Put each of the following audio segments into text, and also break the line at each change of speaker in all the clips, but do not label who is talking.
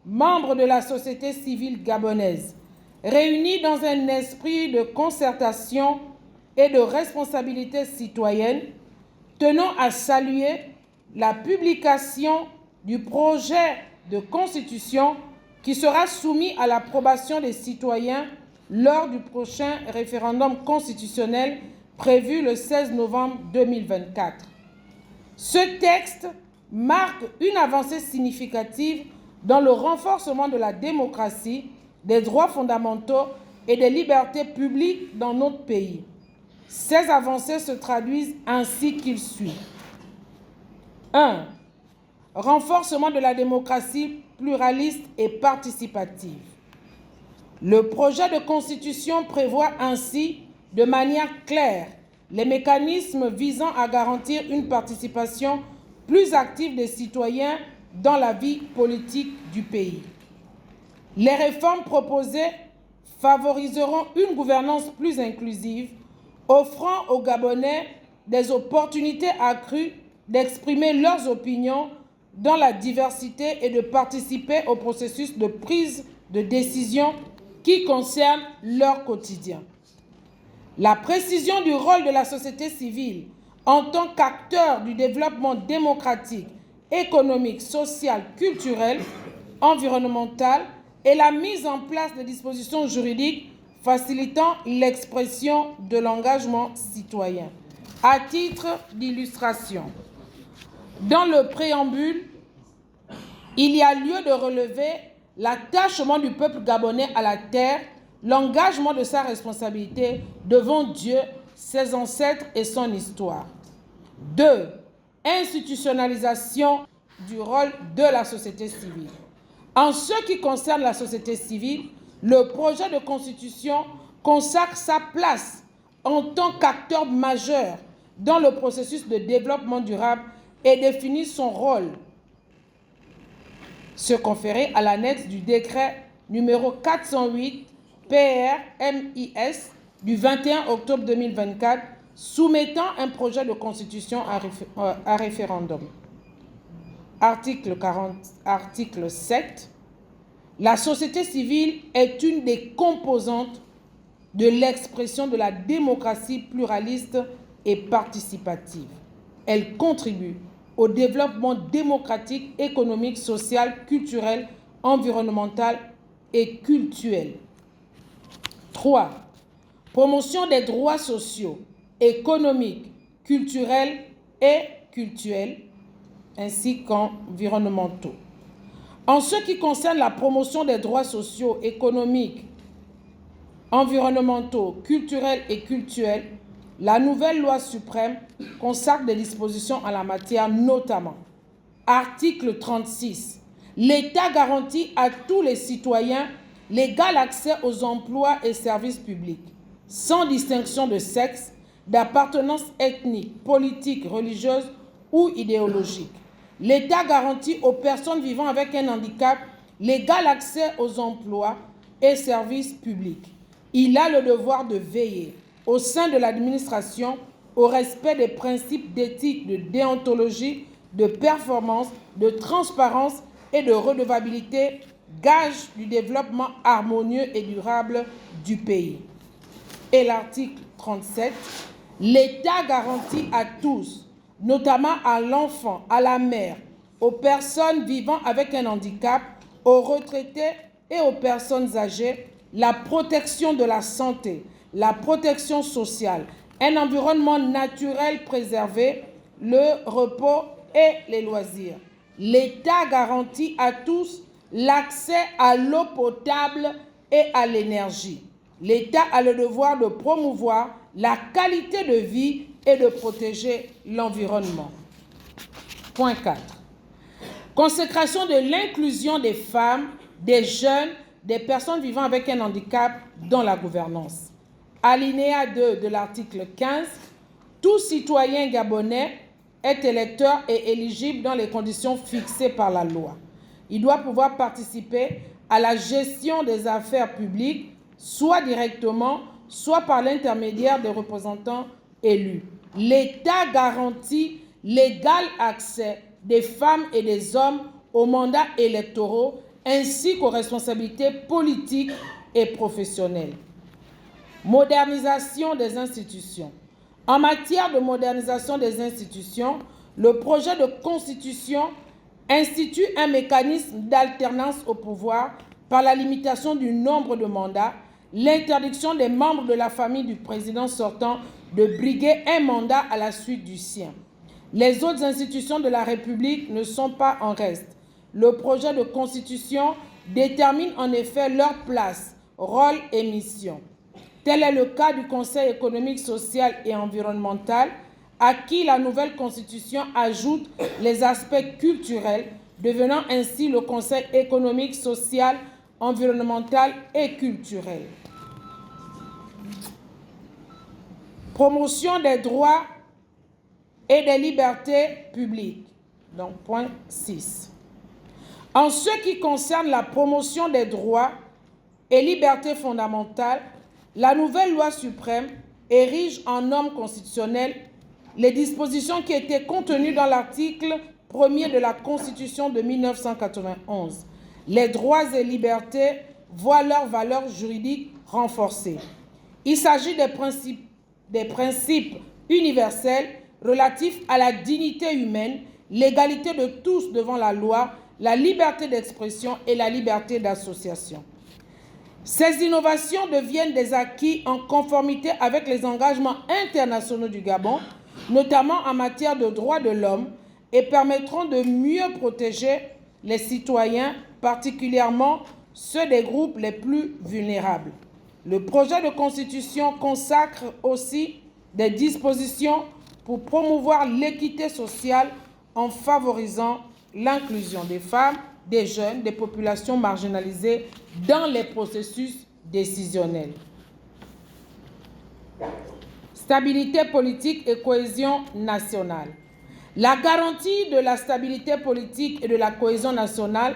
membres de la société civile gabonaise, réunis dans un esprit de concertation et de responsabilité citoyenne, tenons à saluer la publication du projet de constitution qui sera soumis à l'approbation des citoyens lors du prochain référendum constitutionnel prévu le 16 novembre 2024. Ce texte marque une avancée significative dans le renforcement de la démocratie, des droits fondamentaux et des libertés publiques dans notre pays. Ces avancées se traduisent ainsi qu'il suit. 1. Renforcement de la démocratie pluraliste et participative. Le projet de constitution prévoit ainsi de manière claire les mécanismes visant à garantir une participation plus active des citoyens dans la vie politique du pays. Les réformes proposées favoriseront une gouvernance plus inclusive, offrant aux Gabonais des opportunités accrues d'exprimer leurs opinions dans la diversité et de participer au processus de prise de décision qui concerne leur quotidien. La précision du rôle de la société civile en tant qu'acteur du développement démocratique, économique, social, culturel, environnemental et la mise en place de dispositions juridiques facilitant l'expression de l'engagement citoyen. À titre d'illustration, dans le préambule, il y a lieu de relever l'attachement du peuple gabonais à la terre, l'engagement de sa responsabilité devant Dieu, ses ancêtres et son histoire. 2. Institutionnalisation du rôle de la société civile. En ce qui concerne la société civile, le projet de constitution consacre sa place en tant qu'acteur majeur dans le processus de développement durable et définit son rôle. Se conférer à l'annexe du décret numéro 408 PR-MIS du 21 octobre 2024 soumettant un projet de constitution à référendum. Article 7. La société civile est une des composantes de l'expression de la démocratie pluraliste et participative. Elle contribue au développement démocratique, économique, social, culturel, environnemental et cultuel. 3. Promotion des droits sociaux, économiques, culturels et cultuels, ainsi qu'environnementaux. En ce qui concerne la promotion des droits sociaux, économiques, environnementaux, culturels et cultuels, la nouvelle loi suprême consacre des dispositions en la matière, notamment. Article 36. L'État garantit à tous les citoyens l'égal accès aux emplois et services publics, sans distinction de sexe, d'appartenance ethnique, politique, religieuse ou idéologique. L'État garantit aux personnes vivant avec un handicap l'égal accès aux emplois et services publics. Il a le devoir de veiller, au sein de l'administration, au respect des principes d'éthique, de déontologie, de performance, de transparence et de redevabilité, gage du développement harmonieux et durable du pays. Et l'article 37, l'État garantit à tous, notamment à l'enfant, à la mère, aux personnes vivant avec un handicap, aux retraités et aux personnes âgées, la protection de la santé, la protection sociale, un environnement naturel préservé, le repos et les loisirs. L'État garantit à tous l'accès à l'eau potable et à l'énergie. L'État a le devoir de promouvoir la qualité de vie et de protéger l'environnement. Point 4. Consécration de l'inclusion des femmes, des jeunes, des personnes vivant avec un handicap dans la gouvernance. Alinéa 2 de l'article 15. Tout citoyen gabonais est électeur et éligible dans les conditions fixées par la loi. Il doit pouvoir participer à la gestion des affaires publiques, soit directement, soit par l'intermédiaire des représentants élus. L'État garantit l'égal accès des femmes et des hommes aux mandats électoraux ainsi qu'aux responsabilités politiques et professionnelles. Modernisation des institutions. En matière de modernisation des institutions, le projet de constitution institue un mécanisme d'alternance au pouvoir par la limitation du nombre de mandats, l'interdiction des membres de la famille du président sortant de briguer un mandat à la suite du sien. Les autres institutions de la République ne sont pas en reste. Le projet de constitution détermine en effet leur place, rôle et mission. Tel est le cas du Conseil économique, social et environnemental, à qui la nouvelle constitution ajoute les aspects culturels, devenant ainsi le Conseil économique, social, environnemental et culturel. Promotion des droits et des libertés publiques. Donc, point 6. En ce qui concerne la promotion des droits et libertés fondamentales, la nouvelle loi suprême érige en norme constitutionnelle les dispositions qui étaient contenues dans l'article 1er de la Constitution de 1991. Les droits et libertés voient leur valeur juridique renforcée. Il s'agit des principes universels relatifs à la dignité humaine, l'égalité de tous devant la loi, la liberté d'expression et la liberté d'association. Ces innovations deviennent des acquis en conformité avec les engagements internationaux du Gabon, notamment en matière de droits de l'homme, et permettront de mieux protéger les citoyens, particulièrement ceux des groupes les plus vulnérables. Le projet de constitution consacre aussi des dispositions pour promouvoir l'équité sociale en favorisant l'inclusion des femmes, des jeunes, des populations marginalisées dans les processus décisionnels. Stabilité politique et cohésion nationale. La garantie de la stabilité politique et de la cohésion nationale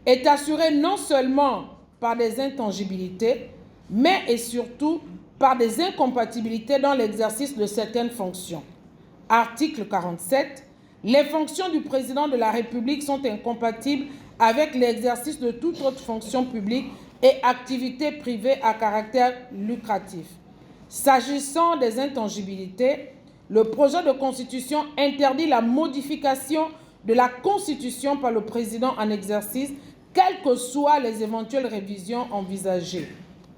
est assurée non seulement par des intangibilités, mais et surtout par des incompatibilités dans l'exercice de certaines fonctions. Article 47. Les fonctions du président de la République sont incompatibles avec l'exercice de toute autre fonction publique et activité privée à caractère lucratif. S'agissant des intangibilités, le projet de constitution interdit la modification de la Constitution par le président en exercice, quelles que soient les éventuelles révisions envisagées.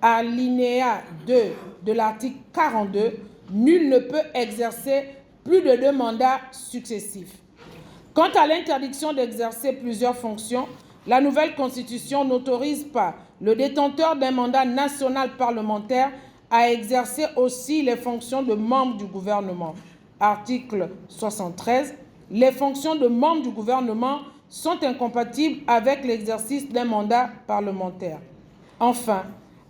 Alinéa 2 de l'article 42, nul ne peut exercer plus de 2 mandats successifs. Quant à l'interdiction d'exercer plusieurs fonctions, la nouvelle Constitution n'autorise pas le détenteur d'un mandat national parlementaire à exercer aussi les fonctions de membre du gouvernement. Article 73. Les fonctions de membre du gouvernement sont incompatibles avec l'exercice d'un mandat parlementaire. Enfin,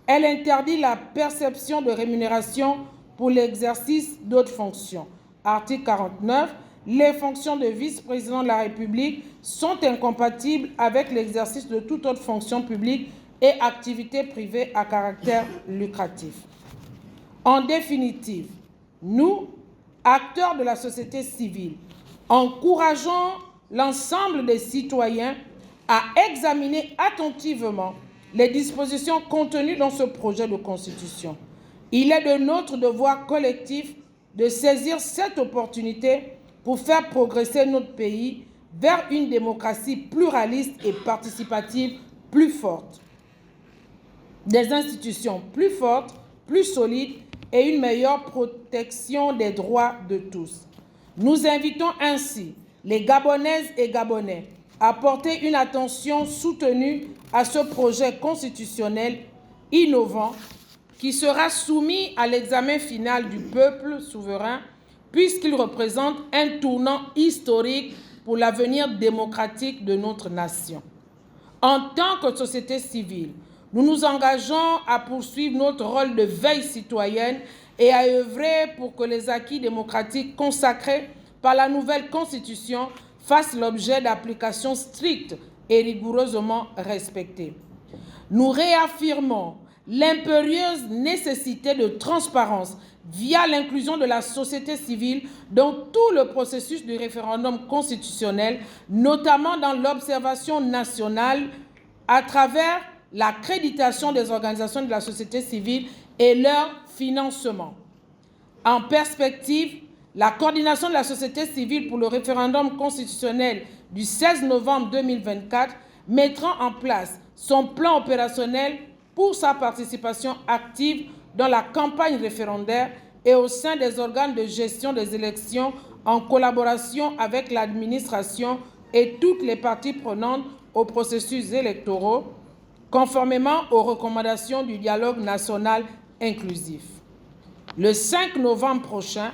elle interdit la perception de rémunération pour l'exercice d'autres fonctions. Article 49. Les fonctions de vice-président de la République sont incompatibles avec l'exercice de toute autre fonction publique et activité privée à caractère lucratif. En définitive, nous, acteurs de la société civile, encourageons l'ensemble des citoyens à examiner attentivement les dispositions contenues dans ce projet de constitution. Il est de notre devoir collectif de saisir cette opportunité pour faire progresser notre pays vers une démocratie pluraliste et participative plus forte, des institutions plus fortes, plus solides et une meilleure protection des droits de tous. Nous invitons ainsi les Gabonaises et Gabonais à porter une attention soutenue à ce projet constitutionnel innovant qui sera soumis à l'examen final du peuple souverain puisqu'il représente un tournant historique pour l'avenir démocratique de notre nation. En tant que société civile, nous nous engageons à poursuivre notre rôle de veille citoyenne et à œuvrer pour que les acquis démocratiques consacrés par la nouvelle Constitution fassent l'objet d'applications strictes et rigoureusement respectées. Nous réaffirmons l'impérieuse nécessité de transparence via l'inclusion de la société civile dans tout le processus du référendum constitutionnel, notamment dans l'observation nationale à travers l'accréditation des organisations de la société civile et leur financement. En perspective, la coordination de la société civile pour le référendum constitutionnel du 16 novembre 2024 mettra en place son plan opérationnel pour sa participation active dans la campagne référendaire et au sein des organes de gestion des élections en collaboration avec l'administration et toutes les parties prenantes aux processus électoraux, conformément aux recommandations du dialogue national inclusif. Le 5 novembre prochain,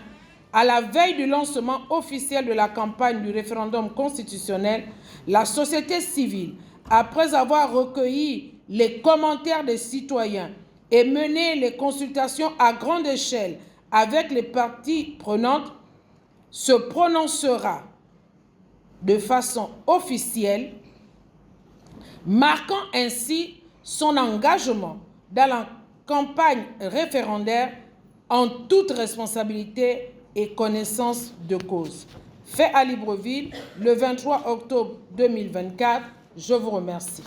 à la veille du lancement officiel de la campagne du référendum constitutionnel, la société civile, après avoir recueilli les commentaires des citoyens et mené les consultations à grande échelle avec les parties prenantes, se prononcera de façon officielle, marquant ainsi son engagement dans la campagne référendaire en toute responsabilité et connaissance de cause. Fait à Libreville, le 23 octobre 2024. Je vous remercie.